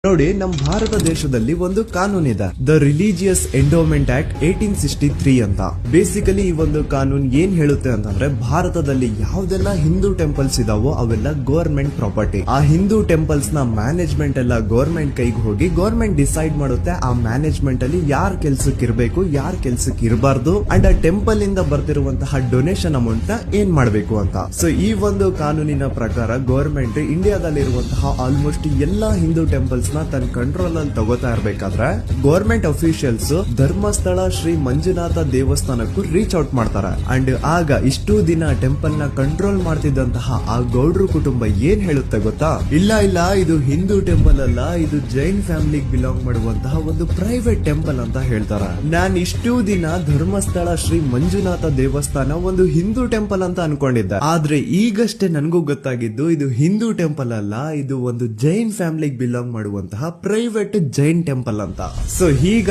ನೋಡಿ, ನಮ್ಮ ಭಾರತ ದೇಶದಲ್ಲಿ ಒಂದು ಕಾನೂನಿದೆ, ದ ರಿಲಿಜಿಯಸ್ ಎಂಡೋಮೆಂಟ್ ಆಕ್ಟ್ 1863 ಅಂತ. ಬೇಸಿಕಲಿ ಈ ಒಂದು ಕಾನೂನು ಏನ್ ಹೇಳುತ್ತೆ ಅಂತಂದ್ರೆ, ಭಾರತದಲ್ಲಿ ಯಾವ್ದೆಲ್ಲ ಹಿಂದೂ ಟೆಂಪಲ್ಸ್ ಇದಾವೋ ಅವೆಲ್ಲ ಗವರ್ಮೆಂಟ್ ಪ್ರಾಪರ್ಟಿ. ಆ ಹಿಂದೂ ಟೆಂಪಲ್ಸ್ ನ ಮ್ಯಾನೇಜ್ಮೆಂಟ್ ಎಲ್ಲ ಗವರ್ಮೆಂಟ್ ಕೈಗೆ ಹೋಗಿ ಗವರ್ಮೆಂಟ್ ಡಿಸೈಡ್ ಮಾಡುತ್ತೆ ಆ ಮ್ಯಾನೇಜ್ಮೆಂಟ್ ಅಲ್ಲಿ ಯಾರ್ ಕೆಲ್ಸಕ್ಕೆ ಇರಬೇಕು, ಯಾರ್ ಕೆಲ್ಸಕ್ಕೆ ಇರಬಾರ್ದು, ಅಂಡ್ ಆ ಟೆಂಪಲ್ ಇಂದ ಬರ್ತಿರುವಂತಹ ಡೊನೇಷನ್ ಅಮೌಂಟ್ ನ ಏನ್ ಮಾಡಬೇಕು ಅಂತ. ಸೊ ಈ ಒಂದು ಕಾನೂನಿನ ಪ್ರಕಾರ ಗವರ್ಮೆಂಟ್ ಇಂಡಿಯಾದಲ್ಲಿರುವಂತಹ ಆಲ್ಮೋಸ್ಟ್ ಎಲ್ಲಾ ಹಿಂದೂ ಟೆಂಪಲ್ಸ್ ತನ್ನ ಕಂಟ್ರೋಲ್ ಅಲ್ಲಿ ತಗೋತಾ ಇರ್ಬೇಕಾದ್ರೆ ಗವರ್ಮೆಂಟ್ ಅಫಿಷಿಯಲ್ಸ್ ಧರ್ಮಸ್ಥಳ ಶ್ರೀ ಮಂಜುನಾಥ ದೇವಸ್ಥಾನಕ್ಕೂ ರೀಚ್ ಔಟ್ ಮಾಡ್ತಾರೆ. ಅಂಡ್ ಆಗ ಇಷ್ಟು ದಿನ ಟೆಂಪಲ್ ನ ಕಂಟ್ರೋಲ್ ಮಾಡ್ತಿದ್ದಂತಹ ಆ ಗೌಡ್ರು ಕುಟುಂಬ ಏನ್ ಹೇಳುತ್ತೆ ಗೊತ್ತಾ, ಇಲ್ಲ ಇದು ಹಿಂದೂ ಟೆಂಪಲ್ ಅಲ್ಲ, ಇದು ಜೈನ್ ಫ್ಯಾಮಿಲಿಗೆ ಬಿಲಾಂಗ್ ಮಾಡುವಂತಹ ಒಂದು ಪ್ರೈವೇಟ್ ಟೆಂಪಲ್ ಅಂತ ಹೇಳ್ತಾರೆ. ನಾನ್ ಇಷ್ಟು ದಿನ ಧರ್ಮಸ್ಥಳ ಶ್ರೀ ಮಂಜುನಾಥ ದೇವಸ್ಥಾನ ಒಂದು ಹಿಂದೂ ಟೆಂಪಲ್ ಅಂತ ಅನ್ಕೊಂಡಿದ್ದೆ, ಆದ್ರೆ ಈಗಷ್ಟೇ ನನಗೂ ಗೊತ್ತಾಗಿದ್ದು ಇದು ಹಿಂದೂ ಟೆಂಪಲ್ ಅಲ್ಲ, ಇದು ಒಂದು ಜೈನ್ ಫ್ಯಾಮಿಲಿಗೆ ಬಿಲಾಂಗ್ ಮಾಡುವಂತಹ ಪ್ರೈವೇಟ್ ಜೈನ್ ಟೆಂಪಲ್ ಅಂತ. ಸೊ ಹೀಗ